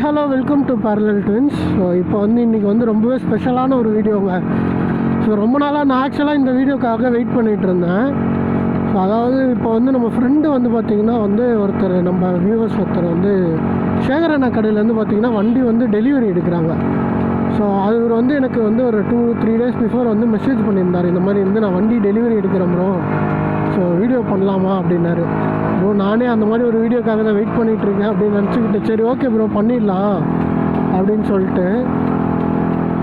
Hello welcome to parallel twins. So இப்போ இன்றைக்கி ரொம்பவே ஸ்பெஷலான ஒரு வீடியோங்க. ஸோ ரொம்ப நாளாக நான் ஆக்சுவலாக இந்த வீடியோக்காக வெயிட் பண்ணிகிட்டு இருந்தேன். ஸோ அதாவது இப்போ நம்ம ஃப்ரெண்டு பார்த்திங்கன்னா ஒருத்தர் நம்ம வியூவர்ஸ் ஒருத்தர் சேகர் அண்ணா கடையிலேருந்து பார்த்திங்கன்னா வண்டி டெலிவரி எடுக்கிறாங்க. ஸோ அவர் எனக்கு ஒரு 2-3 days பிஃபோர் மெசேஜ் பண்ணியிருந்தார். இந்த மாதிரி நான் வண்டி டெலிவரி எடுக்கிறேன் ப்ரோ, ஸோ வீடியோ பண்ணலாமா அப்படின்னாரு. ப்ரோ நானே அந்த மாதிரி ஒரு வீடியோக்காக தான் வெயிட் பண்ணிகிட்ருக்கேன் அப்படின்னு நினச்சிக்கிட்டு சரி ஓகே ப்ரோ பண்ணிடலாம் அப்படின்னு சொல்லிட்டு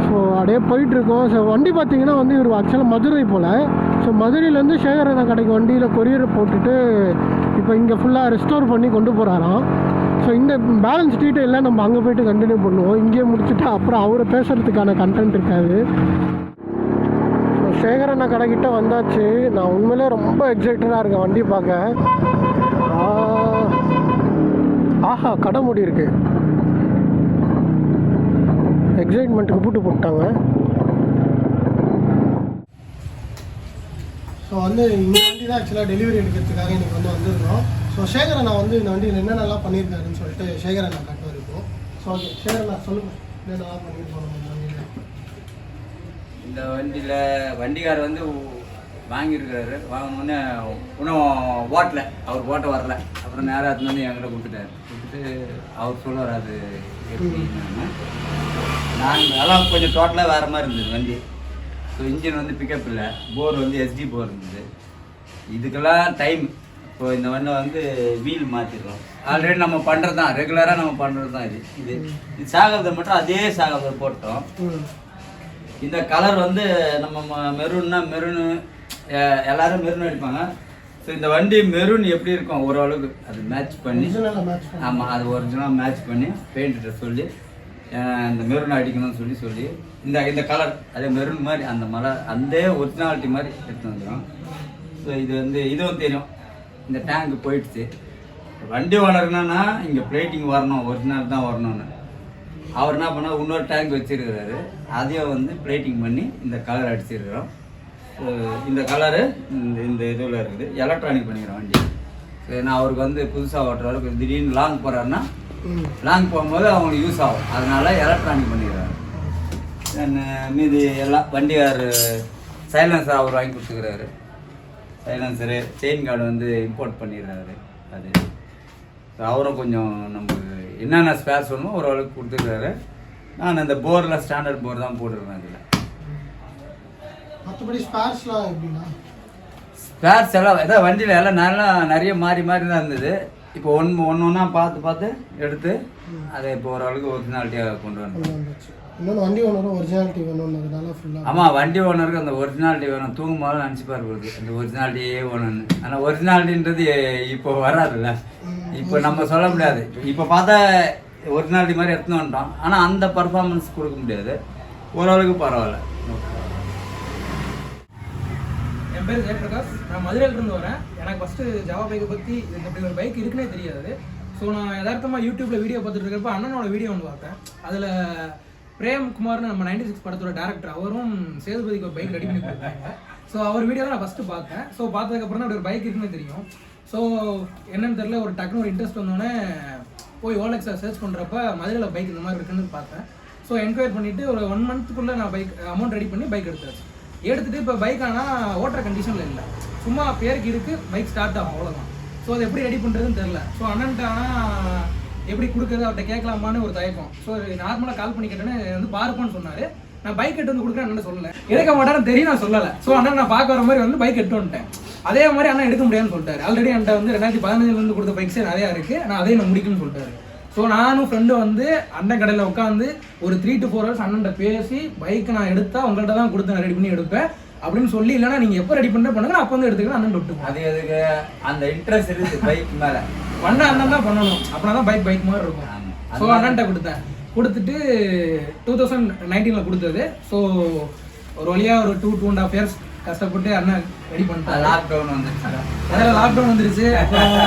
ஸோ அப்படியே போயிட்டுருக்கோம். ஸோ வண்டி பார்த்திங்கன்னா இவர் ஆக்சுவலாக மதுரை போல். ஸோ மதுரையிலேருந்து சேகர் அண்ணா கடைக்கு வண்டியில் கொரியர் போட்டுட்டு இப்போ இங்கே ஃபுல்லாக ரெஸ்டோர் பண்ணி கொண்டு போகிறாராம். ஸோ இந்த பேலன்ஸ் டீட்டெயிலாம் நம்ம அங்கே போய்ட்டு கண்டினியூ பண்ணுவோம். இங்கேயே முடிச்சுட்டு அப்புறம் அவரை பேசுகிறதுக்கான கண்டென்ட் இருக்காது. ஸோ சேகர் அண்ணா கடைக்கிட்ட வந்தாச்சு. நான் உண்மையிலே ரொம்ப எக்ஸைட்டடாக இருக்கேன் வண்டி பார்க்க. ஆஹா கடை மூடி இருக்கு. எக்ஸைட்மெண்ட்டுக்கு பூட்டு போட்டாங்க. ஸோ இந்த வண்டி தான் ஆக்சுவலாக டெலிவரி எடுக்கிறதுக்காக இன்றைக்கி வந்துருக்கோம். ஸோ சேகர் அண்ணா இந்த வண்டியில் என்னென்னலாம் பண்ணியிருக்காருன்னு சொல்லிட்டு சேகர் அண்ணா கட்ட வரைக்கும். ஸோ ஓகே சேகர் அண்ணா சொல்லுங்கள் என்னென்னலாம் பண்ணியிருக்கோம் நம்ம வண்டியில். இந்த வண்டியில் வண்டிக்கார் வாங்கியிருக்கிறாரு. வாங்கினோடனே இன்னும் ஓட்டலை, அவர் ஓட்ட வரல. அப்புறம் நேராக அது என்கிட்ட கொடுத்துட்டு அவர் சொல்லுவார் அது எப்படின்னு. நான் அதெல்லாம் கொஞ்சம் டோட்டலாக வேறு மாதிரி இருந்தது வண்டி. ஸோ இன்ஜின் பிக்கப் இல்லை, போர் எஸ்டி போர் இருந்தது. இதுக்கெல்லாம் டைம். இப்போ இந்த வண்டி வீல் மாற்றிடுறோம். ஆல்ரெடி நம்ம பண்ணுறது தான், ரெகுலராக நம்ம பண்ணுறது தான். இது சாகத்தை மட்டும் அதே சாகத்தை போட்டோம். இந்த கலர் நம்ம மெரூன்னா மெரூனு எல்லாரும் மெரூன் அடிப்பாங்க. ஸோ இந்த வண்டி மெரூன் எப்படி இருக்கும் ஓரளவுக்கு அது மேட்ச் பண்ணி, ஆமாம் அது ஒரிஜினலாக மேட்ச் பண்ணி பெயிண்ட்ட சொல்லி இந்த மெரூன் அடிக்கணும்னு சொல்லி இந்த கலர் அதே மெரூன் மாதிரி அந்த ஒரிஜினாலிட்டி மாதிரி எடுத்து வந்துடும். ஸோ இதுவும் தெரியும். இந்த டேங்க் போயிடுச்சு. வண்டி ஓனர்னா இங்கே பிளேட்டிங் வரணும், ஒரிஜினல் தான் வரணும்னு. அவர் என்ன பண்ணால் இன்னொரு டேங்க் வச்சுருக்கிறாரு. அதையும் பிளேட்டிங் பண்ணி இந்த கலர் அடிச்சிருக்கிறோம். இந்த கலரு இந்த இதில் இருக்குது. எலக்ட்ரானிக் பண்ணிக்கிறோம் வண்டி. நான் அவருக்கு புதுசாக ஓட்டுறவருக்கு திடீர்னு லாங் போகிறாருன்னா லாங் போகும்போது அவங்களுக்கு யூஸ் ஆகும். அதனால் எலக்ட்ரானிக் பண்ணிக்கிறாரு. மீதி எல்லாம் வண்டியார் சைலன்சர் அவர் வாங்கி கொடுத்துக்கிறாரு. சைலன்சரு செயின் கார்டு இம்போர்ட் பண்ணிடுறாரு. அது அவரும் கொஞ்சம் நமக்கு என்னென்ன ஸ்பேர்ஸ் வேணுமோ ஓரளவுக்கு கொடுத்துருக்காரு. நான் அந்த போரில் ஸ்டாண்டர்ட் போர் தான் போட்டுருக்கேன். அதில் மற்றபடி ஸ்பேர்ஸ்லாம் எப்படின்னா ஸ்பேர்ஸ் எல்லாம் ஏதாவது வண்டியில் எல்லாம் நிறைய மாறி தான் இருந்தது. இப்போ ஒன்றா பார்த்து எடுத்து அதை இப்போ ஓரளவுக்கு ஒரிஜினாலிட்டியாக கொண்டு வந்துச்சு. இன்னொன்று வண்டி ஓனரும் ஒரிஜினாலிட்டி வேணும்ன்றதுனால ஃபுல்லாக ஆமாம் வண்டி ஓனருக்கு அந்த ஒரிஜினாலிட்டி வேணும். தூங்கும் போது நினச்சிப்பார் போகுது அந்த ஒரிஜினாலிட்டியே வேணும்னு. ஆனால் ஒரிஜினாலிட்டின்றது இப்போ வராதுல்ல. இப்போ நம்ம சொல்ல முடியாது. இப்போ பார்த்தா ஒரிஜினாலிட்டி மாதிரி எடுத்துன்னு வந்துட்டோம். ஆனால் அந்த பர்ஃபார்மன்ஸ் கொடுக்க முடியாது. ஓரளவுக்கு பரவாயில்ல. என் பேர் ஜெயபிரகாஷ். நான் மதுரையிலிருந்து வரேன். எனக்கு ஃபஸ்ட்டு ஜாவா பைக்கை பற்றி இப்படி ஒரு பைக் இருக்குன்னே தெரியாது. ஸோ நான் யதார்த்தமாக யூடியூப்பில் வீடியோ பார்த்துட்டு இருக்கிறப்ப அண்ணனோட வீடியோ பார்த்தேன். அதில் பிரேம்குமார்னு நம்ம 96 படத்தோட டேரக்டர் அவரும் சேதுபதிக்கு ஒரு பைக் ரெடி பண்ணி கொடுத்தாங்க. ஸோ அவர் வீடியோ தான் நான் ஃபஸ்ட்டு பார்த்தேன். ஸோ பார்த்ததுக்கப்புறம் தான் அப்படி ஒரு பைக் இருக்குன்னு தெரியும். ஸோ என்னன்னு தெரியல, ஒரு டக்குனு ஒரு இன்ட்ரெஸ்ட் வந்தோடனே போய் ஓலெக்ஸை சர்ச் பண்ணுறப்ப மதுரையில் பைக் இந்த மாதிரி இருக்குன்னு பார்த்தேன். ஸோ என்கொயரி பண்ணிவிட்டு ஒரு 1 monthக்குள்ளே நான் பைக் அமௌண்ட் ரெடி பண்ணி பைக் எடுத்தாச்சு. எடுத்துகிட்டு இப்போ பைக் ஆனால் ஓட்டுற கண்டிஷனில் இல்லை, சும்மா பேருக்கு இருக்குது, பைக் ஸ்டார்ட் ஆகும் அவ்வளோதான். ஸோ அதை எப்படி ரெடி பண்ணுறதுன்னு தெரில. ஸோ அண்ணன்ட்ட ஆனால் எப்படி கொடுக்குறது அவர்கிட்ட கேட்கலாமான்னு ஒரு தயக்கம். ஸோ நார்மலாக கால் பண்ணி கேட்டேன்னு பாருப்பான்னு சொன்னார். நான் பைக் எட்டு கொடுக்குறேன் அண்ணன் சொல்லலை, எடுக்க மாட்டேன்னு தெரியும், நான் சொல்லலை. ஸோ அண்ணன் நான் பார்க்க வர மாதிரி பைக் எட்டு வந்துட்டேன். அதே மாதிரி அண்ணன் எடுக்க முடியாதுன்னு சொல்லிட்டாரு. ஆல்ரெடி என்கிட்ட 2015 கொடுத்த பைக்ஸே நிறையா இருக்குது, நான் அதையும் நான் முடிக்கணும்னு சொல்லிட்டாரு. ஸோ நானும் ஃப்ரெண்டு அண்ணன் கடையில் உட்காந்து ஒரு 3 to 4 hours அண்ணன்ட்ட பேசி பைக் நான் எடுத்தால் உங்கள்கிட்ட தான் கொடுத்து நான் ரெடி பண்ணி எடுப்பேன் அப்படின்னு சொல்லி, இல்லைனா நீங்கள் எப்போ ரெடி பண்ணுங்க நான் அப்போ எடுத்துக்கலாம் அண்ணன் விட்டு. அது எதுக்கு அந்த இன்ட்ரெஸ்ட் இருக்குது பைக் மேலே பண்ண அண்ணன் தான் பண்ணணும். அப்படின்னா தான் பைக் மாதிரி இருக்கும். ஸோ அண்ணன்ட்ட கொடுத்துட்டு 2019 கொடுத்தது. ஸோ ஒரு வழியாக ஒரு 2.5 years கஷ்டப்பட்டு அண்ணன் ரெடி பண்ணிட்டாங்க. லாக்டவுன் வந்துருச்சு. அதில் லாக்டவுன் வந்துருச்சு. அப்புறம்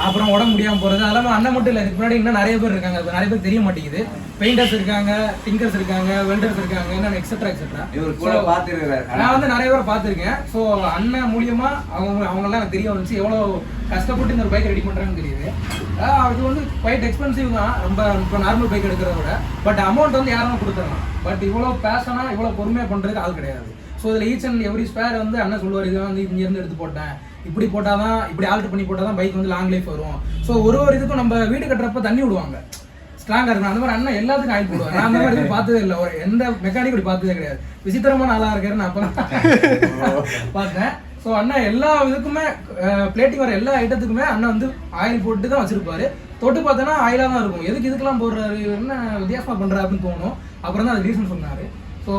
அப்புறம் உடம்பு முடியாமல் போகிறது. அது இல்லாமல் அண்ணன் மட்டும் இல்லை, இதுக்கு முன்னாடி இன்னும் நிறைய பேர் இருக்காங்க, அது நிறைய பேர் தெரிய மாட்டேங்குது. பெயிண்டர்ஸ் இருக்காங்க, டிங்கர்ஸ் இருக்காங்க, வெல்டர்ஸ் இருக்காங்க, இன்னும் எக்ஸெட்ரா எக்ஸெட்ரா. நான் வந்து நிறைய பேர் பார்த்துருக்கேன். ஸோ அண்ணன் மூலியமாக அவங்கெல்லாம் எனக்கு தெரிய வந்துச்சு எவ்வளோ கஷ்டப்பட்டு இந்த ஒரு பைக் ரெடி பண்ணுறாங்கன்னு தெரியுது. அது வந்து குவைட் எக்ஸ்பென்சிவ் தான், ரொம்ப இப்போ நார்மல் பைக் எடுக்கிறத விட. பட் அமௌண்ட் வந்து யாரும் கொடுத்துடலாம். பட் இவ்வளோ பேஷனாக இவ்வளோ பொறுமையாக பண்ணுறதுக்கு ஆள் கிடையாது. ஸோ இதில் ஈச் அண்ட் எவ்ரி ஸ்பேர் வந்து அண்ணன் சொல்லுவார், இதை வந்து இங்கேருந்து எடுத்து போட்டேன், இப்படி போட்டால் தான், இப்படி ஆல்ட்ரு பண்ணி போட்டால் தான் பைக் வந்து லாங் லைஃப் வரும். ஸோ ஒரு இதுக்கும் நம்ம வீடு கட்டுறப்ப தண்ணி விடுவாங்க, ஸ்ட்ராங்காக இருக்கணும். அந்த மாதிரி அண்ணன் எல்லாத்துக்கும் ஆயில் போடுவார். நான் அந்த மாதிரி எதுவும் பார்த்ததே இல்லை, எந்த மெக்கானிக் இப்படி பார்த்ததே கிடையாது. விசித்திரமான ஆளாக இருக்காரு, நான் அப்போ பார்த்தேன். ஸோ அண்ணன் எல்லா இதுக்குமே பிளேட்டிங் வர எல்லா ஐட்டத்துக்குமே அண்ணன் வந்து ஆயில் போட்டு தான் வச்சிருப்பாரு. தொட்டு பார்த்தோன்னா ஆயிலாக தான் இருக்கும். எதுக்கு இதுக்கெல்லாம் போடுறாரு, என்ன வித்தியாசமாக பண்ணுறாரு அப்படின்னு தோணும். அப்புறம் தான் அது ரீசன் சொன்னார். ஸோ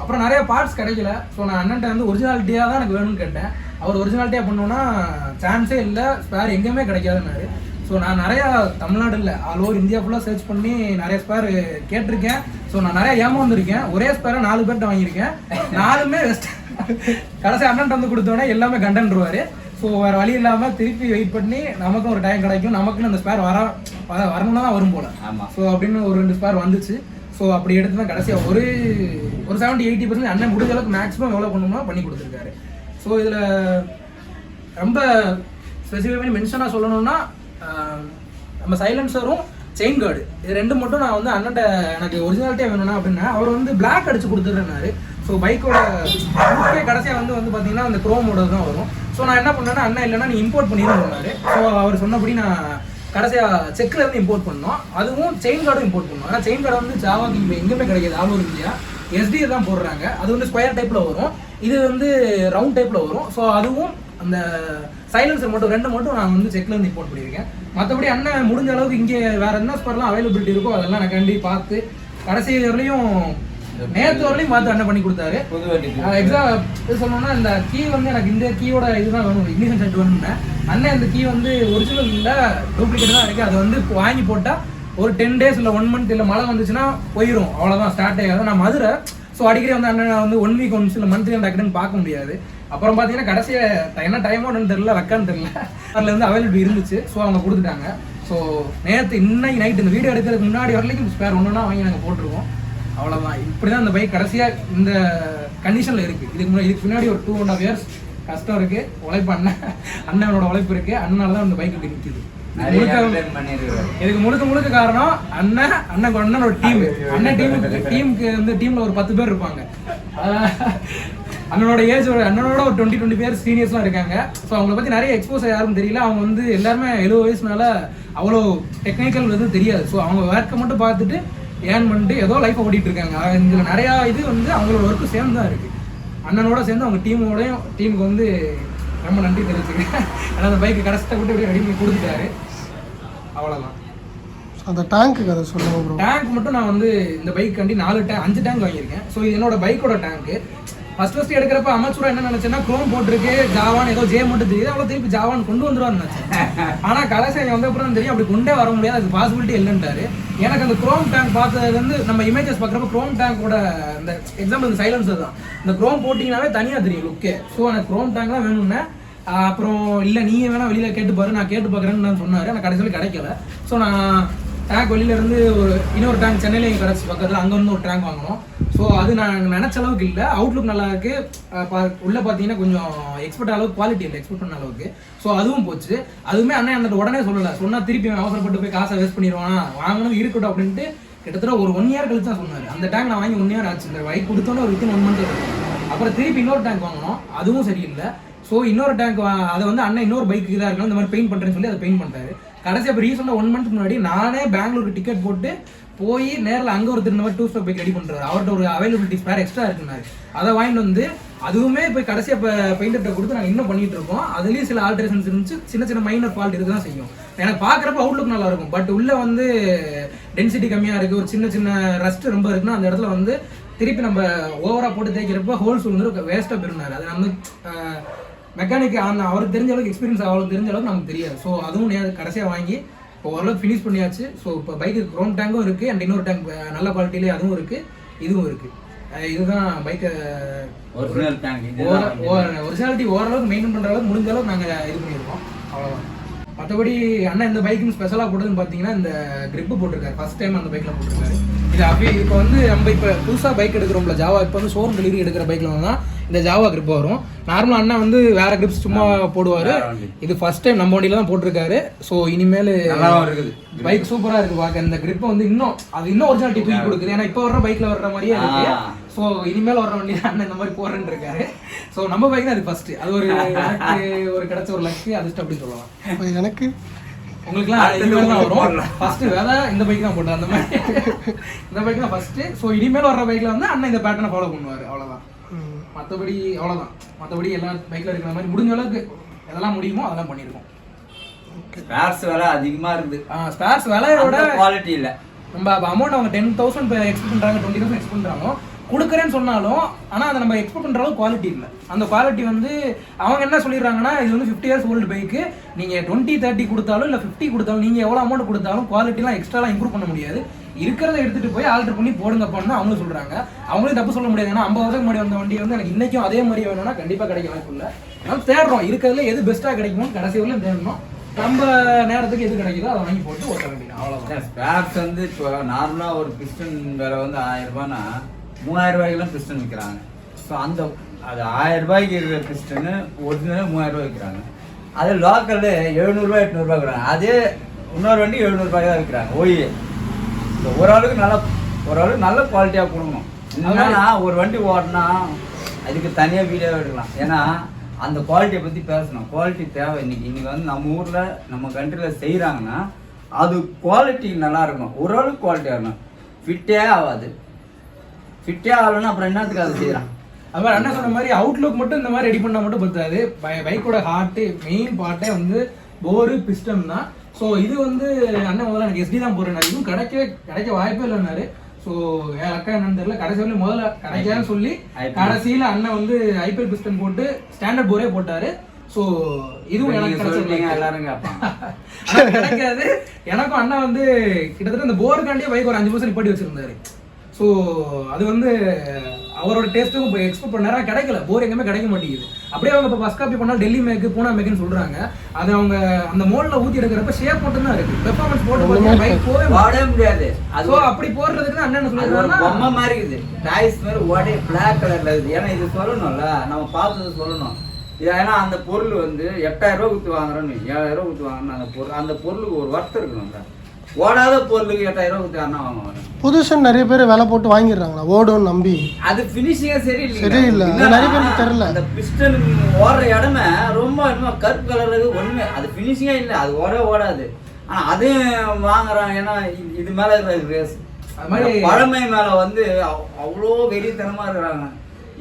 அப்புறம் நிறைய பார்ட்ஸ் கிடைக்கல. ஸோ நான் அண்ணன்ட்ட வந்து ஒரிஜினாலிட்டியாக தான் எனக்கு வேணும்னு கேட்டேன். அவர் ஒரிஜினாலிட்டியாக பண்ணோன்னா சான்ஸே இல்லை, ஸ்பேர் எங்கேயுமே கிடைக்காதுன்னாரு. ஸோ நான் நிறையா தமிழ்நாடு இல்லை, ஆல் ஓவர் இந்தியா ஃபுல்லாக சர்ச் பண்ணி நிறைய ஸ்பேர் கேட்டிருக்கேன். ஸோ நான் நிறையா ஏமாந்துருக்கேன். ஒரே ஸ்பேரை 4 பேர்கிட்ட வாங்கியிருக்கேன், 4மே வெஸ்ட். கடைசி அண்ணன்ட்ட வந்து கொடுத்தோன்னே எல்லாமே கண்டன்றுவார். ஸோ வேறு வழி இல்லாமல் திருப்பி வெயிட் பண்ணி நமக்கும் ஒரு டைம் கிடைக்கும், நமக்குன்னு அந்த ஸ்பேர் வரணும்னா தான் வரும் போல். ஸோ அப்படின்னு ஒரு 2 ஸ்பேர் வந்துச்சு. ஸோ அப்படி எடுத்து தான் கடைசியாக ஒரு 70-80% அண்ணன் முடிஞ்ச அளவுக்கு மேக்ஸிமம் எவ்வளோ பண்ணணுமோ பண்ணி கொடுத்துருக்காரு. ஸோ இதில் ரொம்ப ஸ்பெசிஃபை பண்ணி மென்ஷனாக சொல்லணும்னா நம்ம சைலன்சரும் செயின் கார்டு இது 2 மட்டும் நான் வந்து அண்ணன்ட்ட எனக்கு ஒரிஜினாலிட்டியாக வேணும்னா அப்படின்னா அவர் வந்து பிளாக் அடிச்சு கொடுத்துருந்தாரு. ஸோ பைக்கோட கடைசியாக வந்து பார்த்தீங்கன்னா அந்த குரோமோட தான் வரும். ஸோ நான் என்ன பண்ணேன்னா அண்ணன் இல்லைன்னா நீ இம்போர்ட் பண்ணிடுவாரு. ஸோ அவர் சொன்னபடி நான் கடைசியாக செக்கில் இருந்து இம்போர்ட் பண்ணோம். அதுவும் செயின் கார்டும் இம்போர்ட் பண்ணோம். ஆனால் செயின் கார்டு வந்து ஜாவாக்கு இப்போ எங்கேயுமே கிடைக்காது, ஆல் ஓவர் இந்தியா. எஸ்டி தான் போடுறாங்க. அது வந்து ஸ்கொயர் டைப்பில் வரும், இது வந்து ரவுண்ட் டைப்பில் வரும். ஸோ அதுவும் அந்த சைலன்சர் மட்டும் 2 மட்டும் நான் வந்து செக்கில் இருந்து இம்போர்ட் பண்ணியிருக்கேன். மற்றபடி அண்ணன் முடிஞ்ச அளவுக்கு இங்கே வேறு என்ன ஸ்பேர்லாம் அவைலபிலிட்டி இருக்கோ அதெல்லாம் நான் கண்டி பார்த்து கடைசி வரலையும் நேற்று வரலையும் பார்த்து அண்ணன் பண்ணி கொடுத்தாரு. எக்ஸாம் இது சொன்னோன்னா இந்த கீ வந்து எனக்கு இந்த கீயோட இதுதான் வேணும், இக்னிஷன் செட் வேணும்னு. அண்ணன் இந்த கீ வந்து ஒரிஜினல் இல்லை, டூப்ளிகேட் தான் இருக்குது. அதை வந்து வாங்கி போட்டால் ஒரு 10 days இல்லை 1 month இல்லை மழை வந்துச்சுன்னா போயிடும், அவ்வளோதான், ஸ்டார்ட் ஆகாது. நான் மதுரை. ஸோ அடிக்கடி வந்து அண்ணன் வந்து 1 week ஒன்ஸ் இல்லை மந்த்லி டக்குன்னு பார்க்க முடியாது. அப்புறம் பார்த்தீங்கன்னா கடைசியாக என்ன டைமோன்னு தெரியல, வெக்கான்னு தெரியல, அதில் வந்து அவைலபிள் இருந்துச்சு. ஸோ அவங்க கொடுத்துட்டாங்க. ஸோ நேற்று இன்னைக்கு நைட்டு இந்த வீடியோ எடுக்கிறதுக்கு முன்னாடி வரலைக்கும் ஸ்பேர் ஒன்றுனா வாங்கி நாங்கள் போட்டிருக்கோம். அவ்வளோதான். இப்படி தான் இந்த பைக் கடைசியாக இந்த கண்டிஷனில் இருக்குது. இதுக்கு முன்னாடி ஒரு 2.5 years கஷ்டம் இருக்குது, உழைப்பு அண்ணனோட உழைப்பு இருக்குது. அண்ணனால தான் இந்த பைக் இப்படி நிற்கிது. இதுக்கு முழுக்க காரணம் அண்ணனோட டீம். அண்ணன் டீமுக்கு வந்து டீமில் ஒரு 10 பேர் இருப்பாங்க. அண்ணனோட ஏஜ் அண்ணனோட ஒரு 20 பேர் சீனியர்ஸ்லாம் இருக்காங்க. ஸோ அவங்கள பற்றி நிறைய எக்ஸ்போஸ் யாரும் தெரியல. அவங்க வந்து எல்லாருமே 70 வயசுனால அவ்வளோ டெக்னிக்கல் எதுவும் தெரியாது. ஸோ அவங்க ஒர்க்கை மட்டும் பார்த்துட்டு ஏர்ன் பண்ணிட்டு ஏதோ லைஃப்பை ஓடிட்டு இருக்காங்க. இதில் நிறையா இது வந்து அவங்களோட ஒர்க்கு சேர்ந்து தான் இருக்குது. அண்ணனோட சேர்ந்து அவங்க டீமுக்கு வந்து ரொம்ப நன்றி தெரிவிச்சுக்கிறேன். ஆனால் அந்த பைக்கு கஷ்டப்பட்டு அப்படியே ரெடி பண்ணி கொடுத்துட்டாரு. அவ்வளோதான். அந்த டேங்க்கு அதை சொல்லுவோம் ப்ரோ. டேங்க் மட்டும் நான் வந்து இந்த பைக் கண்டி 5 டேங்க் வாங்கியிருக்கேன். ஸோ இது என்னோட பைக்கோட டேங்க்கு. ஃபர்ஸ்ட் எடுக்கிறப்ப அமச்சூரா என்ன நினைச்சேன்னா குரோம் போட்டிருக்கு, ஜாவான் ஏதோ ஜே மட்டும் தெரியுது, அவ்வளோ திருப்பி ஜாவான் கொண்டு வந்துருவான்னு நினைச்சேன். ஆனால் கடைசி வந்த அப்புறம் தெரியும் அப்படி கொண்டே வர முடியாது, அது பாசிபிலிட்டி இல்லைன்ட்டாரு. எனக்கு அந்த குரோம் டேங்க் பார்த்தது வந்து நம்ம இமேஜஸ் பார்க்குறப்ப குரோம் டேங்கோட இந்த எக்ஸாம்பிள் இந்த சைலன்சர் தான், இந்த குரோம் போட்டிங்கனாவே தனியாக தெரியும் லுக்கே. ஸோ எனக்கு குரோம் டேங்க்லாம் வேணும்னே. அப்புறம் இல்லை நீங்கள் வேணால் வெளியில் கேட்டு பாரு, நான் கேட்டு பார்க்குறேன்னு நான் சொன்னார். எனக்கு கடைசியில் கிடைக்கல. ஸோ நான் டேங்க் வெளியிலேருந்து இன்னொரு டேங்க் சென்னையில் எங்கள் கிடச்சி பக்கத்தில், அங்கே வந்து ஒரு டேங்க் வாங்கினோம். ஸோ அது நான் நினச்ச அளவுக்கு இல்லை, அவுட்லுக் நல்லா இருக்குது. உள்ளே பார்த்தீங்கன்னா கொஞ்சம் எக்ஸ்பெக்ட் அளவுக்கு குவாலிட்டி இல்லை, எக்ஸ்பெக்ட் பண்ண அளவுக்கு. ஸோ அதுவும் போச்சு. அதுவுமே அண்ணன் எனக்கு உடனே சொல்லலை, சொன்னால் திருப்பி அவசரப்பட்டு போய் காசை வேஸ்ட் பண்ணிடுவான், வாங்கினது இருக்கட்டும் அப்படின்ட்டு கிட்டத்தட்ட ஒரு 1 year கழிச்சு தான் சொன்னார். அந்த டேங்க் நான் வாங்கி 1 year ஆச்சு. இந்த பைக் கொடுத்தோன்னே ஒரு வித்தின் 1 month இருக்கும். அப்புறம் திருப்பி இன்னொரு டேங்க் வாங்கினோம், அதுவும் சரியில்லை. ஸோ இன்னொரு டேங்க் அதை வந்து அண்ணன் இன்னொரு பைக்கு தான் இருக்கணும், இந்த மாதிரி பெயிண்ட் பண்ணுறேன்னு சொல்லி அதை பெயிண்ட் பண்ணிட்டாரு. கடைசி அப்போ ரீசெண்டாக 1 month முன்னாடி நானே பெங்களூருக்கு டிக்கெட் போட்டு போய் நேரில் அங்கே ஒருத்தர் இந்த மாதிரி 2-stroke பைக் ரெடி பண்ணுறாரு. அவர்கிட்ட ஒரு அவைலபிலிட்டி ஸ்பேர் எக்ஸ்ட்ரா இருக்குனாரு, அதை வாங்கிட்டு வந்து அதுவுமே போய் கடைசியாக இப்போ பெயிண்டர்கிட்ட கொடுத்து நாங்கள் இன்னும் பண்ணிட்டு இருக்கோம். அதுலேயும் சில ஆல்ட்ரேஷன்ஸ் இருந்துச்சு, சின்ன மைனர் ஃபால்ட் இருக்க தான் செய்யும். எனக்கு பார்க்குறப்ப அவுட்லுக் நல்லா இருக்கும், பட் உள்ளே வந்து டென்சிட்டி கம்மியாக இருக்குது, ஒரு சின்ன ரஸ்ட் ரொம்ப இருக்குன்னா அந்த இடத்துல வந்து திருப்பி நம்ம ஓவராக போட்டு தேய்க்கிறப்ப ஹோல்ஸ் வந்து வேஸ்ட்டாக போயிருந்தாரு. அது நம்ம மெக்கானிக் அவருக்கு தெரிஞ்ச அளவுக்கு எக்ஸ்பீரியன்ஸ் அவளுக்கு தெரிஞ்ச அளவுக்கு நமக்கு தெரியாது. ஸோ அதுவும் கடைசியாக வாங்கி இப்போ ஓரளவுக்கு ஃபினிஷ் பண்ணியாச்சு. ஸோ இப்போ பைக்கு க்ரோம் டேங்கும் இருக்குது, அண்ட் இன்னொரு டேங்க் நல்ல குவாலிட்டியிலே அதுவும் இருக்குது, இதுவும் இருக்குது. இதுதான் பைக்கை ஒரிஜினாலிட்டி ஓரளவுக்கு மெயின்டைன் பண்ணுற அளவுக்கு முடிஞ்ச அளவுக்கு நாங்கள் இது பண்ணியிருக்கோம். அவ்வளோதான். மற்றபடி அண்ணன் இந்த பைக்குன்னு ஸ்பெஷலாக போட்டதுன்னு பார்த்தீங்கன்னா இந்த கிரிப்பு போட்டிருக்காரு. ஃபர்ஸ்ட் டைம் அந்த பைக்கில் போட்டிருக்காரு. இது அப்படியே இப்போ வந்து நம்ம இப்போ புதுசாக பைக் எடுக்கிறோம்ல ஜாவா, இப்போ வந்து ஷோரூம் டெலிவரி எடுக்கிற பைக்கில் தான் இந்த ஜாவா கிரிப் வரும். நார்மலாக அண்ணன் வந்து வேற கிரிப்ஸ் சும்மா போடுவார். இது ஃபர்ஸ்ட் டைம் நம்ம வண்டியில தான் போட்டிருக்காரு. ஸோ இனிமேல் பைக் சூப்பராக இருக்குது பார்க்க. இந்த கிரிப்பை வந்து இன்னும் ஒரிஜினாலிட்டி தூக்கி கொடுக்குது. ஏன்னா இப்போ வர்ற பைக்கில் வர்ற மாதிரியே இருக்கு. ஸோ இனிமேல் வர்ற வண்டி அண்ணன் இந்த மாதிரி போடுறேன்னு இருக்காரு. ஸோ நம்ம பைக் தான் அது ஃபர்ஸ்ட். அது ஒரு கிடைச்ச ஒரு லக்கு அதிர்ஷ்டம் அப்படின்னு சொல்லலாம். எனக்கு உங்களுக்குலாம் இனிமேல் தான் வரும். ஃபர்ஸ்ட் வேலை இந்த பைக் தான் போட்டேன். அந்த மாதிரி இந்த பைக் தான் ஃபர்ஸ்ட். ஸோ இனிமேல் வர்ற பைக்கில் வந்து அண்ணன் இந்த பேட்டர்னை ஃபாலோ பண்ணுவார். அவ்வளோதான். மற்றபடி அவ்வளோதான். மற்றபடி எல்லா பைக்கில் இருக்கிற மாதிரி முடிஞ்ச அளவுக்கு எதெல்லாம் முடியுமோ அதெல்லாம் பண்ணியிருக்கோம். ஸ்பேர்ஸ் விலை அதிகமாக இருக்குது. ஸ்பேர்ஸ் விலையோட குவாலிட்டி இல்லை. நம்ம அமௌண்ட் அவங்க 10,000 இப்போ எக்ஸ்பெக்ட் பண்ணுறாங்க, 20,000 எக்ஸ்பெக்ட் பண்ணுறாங்க. கொடுக்குறேன்னு சொன்னாலும் ஆனால் அதை நம்ம எக்ஸ்பெக்ட் பண்ணுற அளவுக்கு குவாலிட்டி இல்லை. அந்த குவாலிட்டி வந்து அவங்க என்ன சொல்லிடுறாங்கன்னா, இது வந்து 50 years ஓல்டு பைக்கு, நீங்கள் 20, 30 கொடுத்தாலும் இல்லை 50 கொடுத்தாலும் நீங்கள் எவ்வளோ அமௌண்ட் கொடுத்தாலும் குவாலிட்டிலாம் எக்ஸ்ட்ராலாம் இம்ப்ரூவ் பண்ண முடியாது. இருக்கிறத எடுத்துகிட்டு போய் ஆல்டர் பண்ணி போடுங்கப்பான்னு அவங்களும் சொல்கிறாங்க. அவங்களும் தப்பு சொல்ல முடியாது. ஏன்னா 50 வருஷத்துக்கு முன்னாடி வந்த வண்டி வந்து எனக்கு இன்றைக்கும் அதே மாதிரி வேணும்னா கண்டிப்பாக கிடைக்க வாய்ப்பு இல்லை. அதனால தேடுறோம், இருக்கிறதுல எது பெஸ்ட்டாக கிடைக்குமோ கடைசி வரலையும் தேடணும். நம்ம நேரத்துக்கு எது கிடைக்குதோ அதை வாங்கி போட்டு ஓட்ட வேண்டியது அவ்வளோதான். ஸ்பேர்ஸ் வந்து இப்போ நார்மலாக ஒரு பிஸ்டன் விலை வந்து 1000 ரூபாய்னா 3000 ரூபாய்க்குலாம் பிஸ்டன் விற்கிறாங்க. ஸோ அது 1000 ரூபாய்க்கு இருக்கிற பிஸ்டனு ஒரிஜினல் 3000 ரூபாய் விற்கிறாங்க. அது லோக்கலில் 700 ரூபாய் 800 ரூபாய் விற்கிறாங்க. அதே இன்னொரு வண்டி 700 ரூபாய்க்கு தான் விற்கிறாங்க. ஸோ ஓரளவுக்கு நல்ல குவாலிட்டியாக கொடுக்கணும். இல்லைன்னா ஒரு வண்டி ஓட்டினா அதுக்கு தனியாக வீடியோ எடுக்கலாம். ஏன்னா அந்த குவாலிட்டியை பற்றி பேசணும். குவாலிட்டி தேவை. இன்னைக்கு வந்து நம்ம ஊரில் நம்ம கண்ட்ரியில் செய்கிறாங்கன்னா அது குவாலிட்டி நல்லா இருக்கணும். ஓரளவுக்கு குவாலிட்டியாக இருக்கணும். ஃபிட்டே ஆகாது. ஃபிட்டே ஆகலைன்னா அப்புறம் என்னத்துக்கு அதை செய்கிறான். அது மாதிரி அண்ணா சொன்ன மாதிரி அவுட்லுக் மட்டும் இந்த மாதிரி ரெடி பண்ணால் மட்டும் பத்தாது. பைக்கோட ஹார்ட்டு மெயின் பார்ட்டே வந்து போரு பிஸ்டம் தான். ஸோ இது வந்து அண்ணன் முதல்ல எனக்கு SD தான் போடுறேன். இதுவும் கிடைக்க வாய்ப்பே இல்லைன்னாரு. ஸோ என் அக்கா என்னன்னு தெரியல, கடைசி வரலையும் முதல்ல கிடைக்காதுன்னு சொல்லி கடைசியில் அண்ணன் வந்து IPL பிஸ்டன் போட்டு ஸ்டாண்டர்ட் போரே போட்டாரு. ஸோ இதுவும் எனக்கு கிடைச்சிருக்கீங்க எல்லாரும் கிடைக்காது. எனக்கும் அண்ணன் வந்து கிட்டத்தட்ட இந்த போருக்காண்டியே பைக் ஒரு 5 நிப்பாட்டி வச்சிருந்தாரு. ஸோ அது வந்து அவரோட டேஸ்ட்டும் இப்போ எக்ஸ்பெக்ட் பண்ண நேரம் கிடைக்கல. போர் எங்கேயுமே கிடைக்க மாட்டேங்குது. அப்படியே அவங்க இப்போ ஃபர்ஸ்ட் காப்பி பண்ணால் டெல்லி மேக்கு பூனா மேக்குன்னு சொல்கிறாங்க. அது அவங்க அந்த மோல்டில் ஊற்றி எடுக்கிறப்ப ஷேப் மட்டும் தான் இருக்குது. பெர்ஃபார்மன்ஸ் போட்டு பைக் போடவே முடியாது. ஸோ அப்படி போடுறதுக்கு தான் அண்ணன் சொல்லுறாங்க பொம்மை மாதிரி இருக்குது. டாய்ஸ் மாதிரி ஓடே பிளாக் கலரில் இருக்குது. ஏன்னா இது சொல்லணும்ல, நம்ம பார்த்தது சொல்லணும். ஏன்னா அந்த பொருள் வந்து 8000 ரூபா கொடுத்து வாங்குறோன்னு 7000 ரூபா கொடுத்து வாங்கினா அந்த பொருளுக்கு ஒரு வர்த்தம் இருக்கணும்ல. ஓடாத பொருளுக்கு 8000 ரூபா கொடுத்து அண்ணா வாங்குவாங்க. புதுசுன்னு நிறைய பேர் விலை போட்டு வாங்கிடுறாங்களா ஓடுன்னு நம்பி. அது ஃபினிஷிங்கே சரியில்லை. நிறைய பேருக்கு தெரியல. அந்த பிஸ்டன் ஓடுற இடமே ரொம்ப இன்னும் கருப்பு கலருக்கு ஒன்றுமே அது ஃபினிஷிங்கே இல்லை. அது ஓடாது. ஆனால் அதையும் வாங்குறாங்க. ஏன்னா இது மேலே இருக்கிற ரேஸ் அது மாதிரி பழமை மேலே வந்து அவ்வளோ வெறித்தனமாக இருக்கிறாங்க.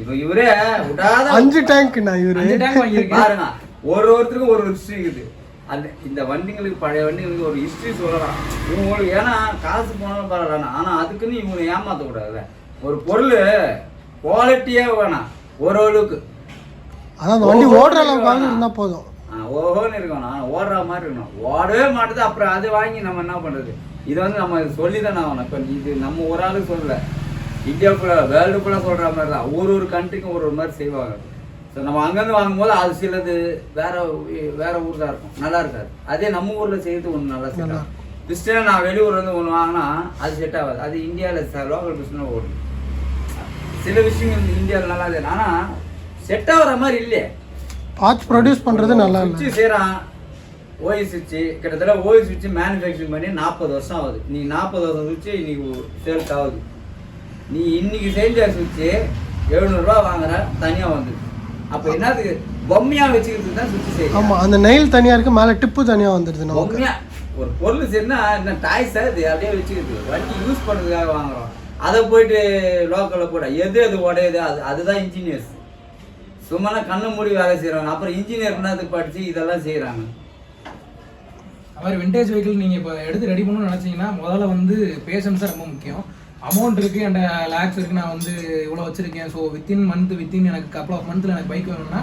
இப்போ இவரே விடாத 5 டேங்க் பாருங்க. ஒருத்தருக்கும் ஒரு ஹிஸ்ட்ரி இருக்குது. இந்த வண்டிங்களுக்கு பழைய வண்டிங்களுக்கு ஒரு ஹிஸ்ட்ரி சொல்லலாம் இவங்களுக்கு. ஏன்னா காசு போனாலும் பரவாயில்ல. ஆனால் அதுக்குன்னு இவங்களை ஏமாற்றக்கூடாதுல்ல. ஒரு பொருள் குவாலிட்டியாக வேணாம், ஓரளவுக்கு. அதான் அந்த வண்டி ஓடுற அளவுக்கு இருந்தால் போதும். ஓஹோன்னு இருக்கணும். ஆனால் ஓடுற மாதிரி இருக்கணும். ஓடவே மாட்டுது. அப்புறம் அதை வாங்கி நம்ம என்ன பண்ணுறது? இது வந்து நம்ம சொல்லி தானே ஆகணும். இப்போ இது நம்ம ஒரு ஆளுக்கு சொல்லலை, இந்தியாவுக்குள்ள வேர்ல்டுக்குள்ளே சொல்கிற மாதிரி தான். ஒரு கண்ட்ரிக்கும் ஒரு மாதிரி செய்வாங்க. ஸோ நம்ம அங்கேருந்து வாங்கும்போது அது சிலது வேற ஊர் தான் இருக்கும், நல்லா இருக்காது. அதே நம்ம ஊரில் செய்யறது ஒன்று நல்லா செட் ஆகும். பிஸ்டனை நான் வெளியூர்லேருந்து ஒன்று வாங்கினா அது செட் ஆகாது. அது இந்தியாவில் லோக்கல் பிஸ்டனாக ஓடும். சில விஷயங்கள் இந்தியாவில் நல்லா இருக்கு. ஆனால் செட் ஆகிற மாதிரி இல்லையே. பார்த்து ப்ரொடியூஸ் பண்ணுறது நல்லா சுவிட்சு செய்கிறான். ஓய் சுவிட்சு கிட்டத்தட்ட ஓய் சுவிட்சு மேனுஃபேக்சரிங் பண்ணி 40 வருஷம் ஆகுது. நீ 40 வருஷம் சுவிட்சு இன்னைக்கு சேல்ஸ் ஆகுது. நீ இன்னைக்கு செஞ்ச சுவிட்சு 700 ரூபா வாங்குற தனியாக வந்துது. அப்போ என்னதுக்கு பொம்மையாக வச்சுக்கிறதுக்கு தான் சுவிட்சு செய்யும். ஆமாம், அந்த நெயில் தனியாக இருக்குது, மேலே டிப்பு தனியாக வந்துடுது. பொம்மையாக ஒரு பொருள் சரினா இந்த டாய்ஸாக இது அப்படியே வச்சுக்கிறது. வண்டி யூஸ் பண்ணுறதுக்காக வாங்குறோம். அதை போயிட்டு லோக்கலில் போட எது உடையுது அதுதான் இன்ஜினியர்ஸ். சும்மா கண்ணு மூடி வேலை செய்கிறாங்க. அப்புறம் இன்ஜினியர்னாதுக்கு படித்து இதெல்லாம் செய்கிறாங்க. அது மாதிரி விண்டேஜ் வெஹிக்கிள் நீங்கள் இப்போ எடுத்து ரெடி பண்ணணும்னு நினச்சிங்கன்னா முதல்ல வந்து பேஷன்ஸ் தான் ரொம்ப முக்கியம். அமௌண்ட் இருக்குது, என் லேக்ஸ் இருக்குது, நான் வந்து இவ்வளோ வச்சுருக்கேன். ஸோ வித்தின் எனக்கு கப்பல் ஆஃப் மந்த்தில் எனக்கு பைக் வேணும்னா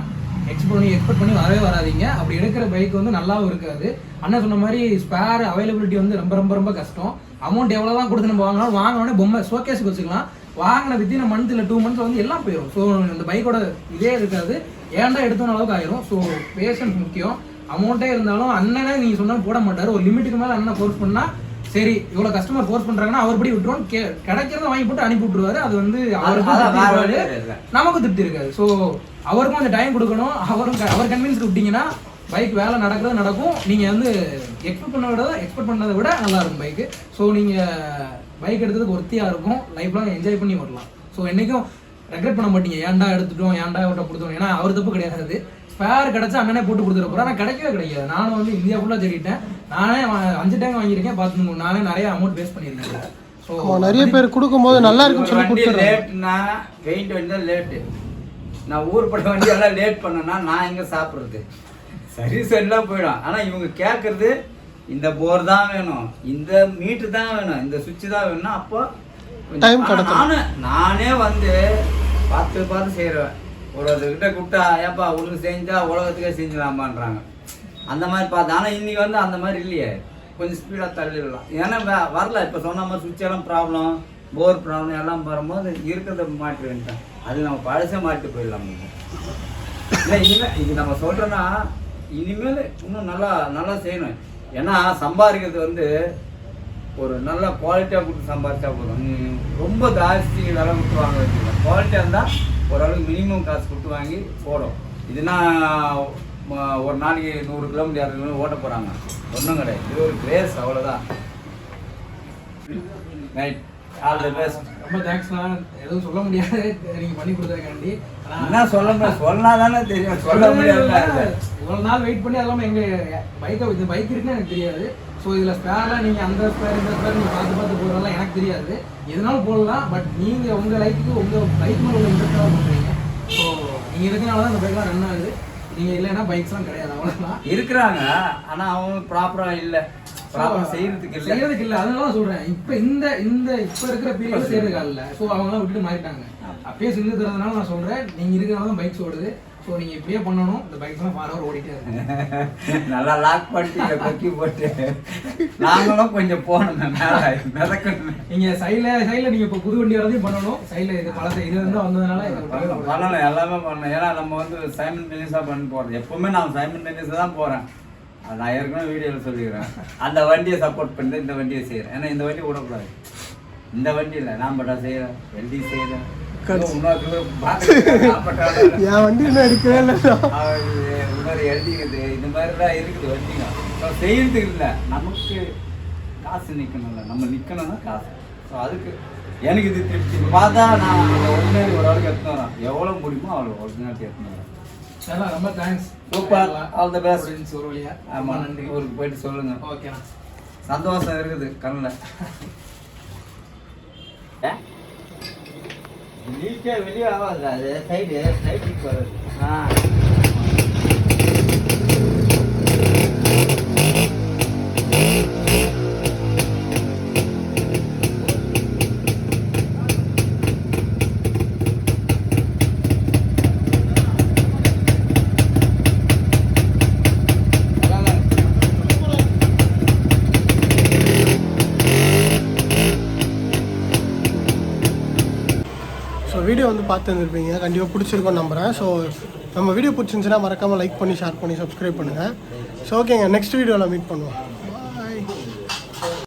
எக்ஸ்பெக்ட் பண்ணி வரவே வராதிங்க. அப்படி எடுக்கிற பைக் வந்து நல்லாவும் இருக்காது. அண்ணா சொன்ன மாதிரி ஸ்பேர் அவைலபிலிட்டி வந்து ரொம்ப ரொம்ப ரொம்ப கஷ்டம். அமௌண்ட் எவ்வளோ தான் கொடுத்து நம்ம வாங்கினோடனே பொம்மை ஷோகேஸுக்கு வச்சுக்கலாம். வாங்கின வித்தின் மந்த் இல்லை 2 months வந்து எல்லாம் போயிடும். ஸோ இந்த பைக்கோட இதே இருக்காது, ஏன்டா எடுத்தோன்னு அளவுக்கு ஆயிரும். ஸோ பேஷன்ஸ் முக்கியம். அமௌண்ட்டே இருந்தாலும் அண்ணனே நீங்கள் சொன்னாலும் போட மாட்டார். ஒரு லிமிட்டுக்கு மேலே அண்ணனை ஃபோர்ஸ் பண்ணால் சரி இவ்வளோ கஸ்டமர் ஃபோர்ஸ் பண்ணுறாங்கன்னா அவர் படி விட்டுருவோம், கிடைக்கிறத வாங்கி போட்டு அனுப்பி விட்டுருவாரு. அது வந்து அவருக்கு நமக்கு திருப்தி இருக்காது. ஸோ அவருக்கும் அந்த டைம் கொடுக்கணும். அவர் கன்வின்ஸ் விட்டீங்கன்னா பைக் வேலை நடக்கிறது நடக்கும். நீங்கள் வந்து எக்ஸ்பெக்ட் பண்ணதை விட நல்லா இருக்கும் பைக்கு. ஸோ நீங்கள் பைக் எடுத்ததுக்கு ஒருத்தியாக இருக்கும், லைஃப் லாங் என்ஜாய் பண்ணி வரலாம். ஸோ என்றைக்கும் ரெக்ரெட் பண்ண மாட்டீங்க, ஏன்டா எடுத்துட்டோம் ஏன்டா இவர்கிட்ட கொடுத்தோம். ஏன்னா அவர் தப்பு கிடையாது. ஸ்பேர் கிடச்சா அண்ணனே போட்டு கொடுத்துட போகிறேன். ஆனால் கிடைக்கவே கிடைக்காது. நானும் வந்து இந்தியா ஃபுல்லாக தேடிட்டேன். நானே 5 டைம் வாங்கியிருக்கேன். பார்த்துக்கோங்க, நானே நிறைய அமௌண்ட் வேஸ்ட் பண்ணியிருக்கேன். ஸோ நிறைய பேர் கொடுக்கும்போது நல்லா இருக்குன்னு சொல்லி கொடுத்துருவேன். லேட்னா பெயிண்ட் வண்டி தான் லேட்டு. நான் ஊர்பட்ட வண்டியெல்லாம் லேட் பண்ணேன்னா நான் எங்கே சாப்பிட்றது? சர்வீஸ் எல்லாம் போயிடும். ஆனால் இவங்க கேட்குறது இந்த போர் தான் வேணும், இந்த மீட்ரு தான் வேணும், இந்த சுவிட்சு தான் வேணும்னா அப்போ டைம் கிடைக்கும். நானே வந்து பார்த்து செய்கிறேன். ஒருத்தர்கிட்ட கூப்பிட்டா ஏப்பா உனக்கு செஞ்சா உலகத்துக்கே செஞ்சலாமான்றாங்க. அந்த மாதிரி பார்த்து. ஆனால் இன்னைக்கு வந்து அந்த மாதிரி இல்லையே, கொஞ்சம் ஸ்பீடாக தள்ளிடலாம். ஏன்னா வரல இப்போ சொன்ன மாதிரி சுவிட்ச் எல்லாம் ப்ராப்ளம், போர் ப்ராப்ளம் எல்லாம் வரும்போது இருக்கிறத மாட்டி வேண்டாம். அது நம்ம பழச மாட்டி போயிடலாம். இல்லை இனிமேல் இது நம்ம சொல்கிறோன்னா இனிமேல் இன்னும் நல்லா செய்யணும். ஏன்னா சம்பாதிக்கிறது வந்து ஒரு நல்ல குவாலிட்டியாக கொடுத்து சம்பாதிச்சா போதும். ரொம்ப ஜாஸ்தி விலை கொடுத்து வாங்க வச்சுக்கலாம். குவாலிட்டியாக இருந்தால் ஓரளவுக்கு மினிமம் காசு கொடுத்து வாங்கி போடும். இதுனா ஒரு நாளைக்கு 100 கிலோமீட்டர் 200 கிலோமீட்டர் ஓட்ட போகிறாங்க, ஒன்றும் கிடையாது. இது ஒரு கிரேஸ், அவ்வளோதான். Right, all the best. ரொம்ப தேங்க்ஸ்ண்ணா. எதுவும் சொல்ல முடியாது நீங்கள் பண்ணி கொடுத்ததுக்காண்டி. என்ன சொல்ல முடியாது, சொன்னா தானே தெரியும். சொல்ல முடியாது. இவ்வளோ நாள் வெயிட் பண்ணி அதெல்லாம் எங்கள் பைக் இருக்குன்னு எனக்கு தெரியாது. ஸோ இதில் ஸ்பேர்லாம் நீங்கள் அந்த ஸ்பேர் இந்த ஸ்பேர் நீங்கள் பார்த்து போடுறதெல்லாம் எனக்கு தெரியாது. எதுனாலும் போடலாம். பட் நீங்கள் உங்கள் லைஃபுக்கு உங்கள் பைக் மேலே உள்ள இன்ட்ரெஸ்ட்டாக பண்ணுறீங்க. ஸோ நீங்கள் இருக்கனால தான் இந்த பைக்லாம் ரன் ஆகுது. நீங்கள் இல்லைன்னா பைக்ஸ்லாம் கிடையாது, அவ்வளோதான். இருக்கிறாங்க. ஆனால் அவங்க ப்ராப்பராக இல்லை, ப்ராப்பராக செய்யறதுக்கு இல்லை. அதனால தான் சொல்கிறேன். இப்போ இருக்கிற பீரியட் செய்யறதுக்கு இல்லை. ஸோ அவங்களாம் விட்டுட்டு மாறிட்டாங்க. அப்பயே செஞ்சு தரதுனால நான் சொல்கிறேன், நீங்கள் இருக்கிறனால தான் பைக்ஸ் ஓடுது. ஸோ நீங்கள் இப்படியே பண்ணணும். இந்த பைக்ஸ்லாம் ஃபார் ஓடிட்டே இருக்கு. நல்லா லாக் பண்ணிட்டு கொக்கி போட்டு நாங்களும் கொஞ்சம் போகணும். மிதக்கணும். நீங்கள் சைடில் நீங்கள் இப்போ புது வண்டி வரதையும் பண்ணணும். சைடில் இது பழத்தை இது இருந்தால் வந்ததுனால பண்ணணும், எல்லாமே பண்ணணும். ஏன்னா நம்ம வந்து சைமன் டென்னிஸாக பண்ணி போகிறது. எப்போவுமே நான் சைமன் டென்னிஸாக தான் போகிறேன். அது நான் ஏற்கனவே வீடியோவில் சொல்லிக்கிறேன். அந்த வண்டியை சப்போர்ட் பண்ணிட்டு இந்த வண்டியை செய்கிறேன். ஏன்னா இந்த வண்டி விடக்கூடாது. இந்த வண்டி இல்லை, நான் பட்டா செய்கிறேன், வெல்டி செய்கிறேன். என் வண்டி இன்னும் எடுக்கவே இல்லை. எழுதிக்குது இந்த மாதிரிலாம் இருக்குது வண்டிங்க. செய்யறதுக்கு இல்லை, நமக்கு காசு நிற்கணும்ல. நம்ம நிற்கணும்னா காசு. ஸோ அதுக்கு எனக்கு இது திருப்தி. பார்த்தா நான் அந்த ஒரிஜினல் ஒரு ஆளுக்கு எடுத்துன்னு வரேன். எவ்வளோ முடியுமோ அவ்வளோ ஒரிஜினாலிட்டி எடுத்துன்னு வரேன். ரொம்ப thanks. Super, all the best. ஒரு வழியா ஆமாம், நன்றி. ஊருக்கு போயிட்டு சொல்லுங்க. ஓகே, சந்தோஷம் இருக்குது கண்ணில். வெளியே ஆகாது, அது சைடுக்கு வருது. வீடியோ வந்து பார்த்து வந்துருப்பீங்க, கண்டிப்பாக பிடிச்சிருக்கோன்னு நம்புகிறேன். ஸோ நம்ம வீடியோ பிடிச்சிருந்துச்சுன்னா மறக்காமல் லைக் பண்ணி ஷேர் பண்ணி சப்ஸ்கிரைப் பண்ணுங்கள். ஸோ ஓகேங்க, நெக்ஸ்ட் வீடியோவில் மீட் பண்ணுவோம்.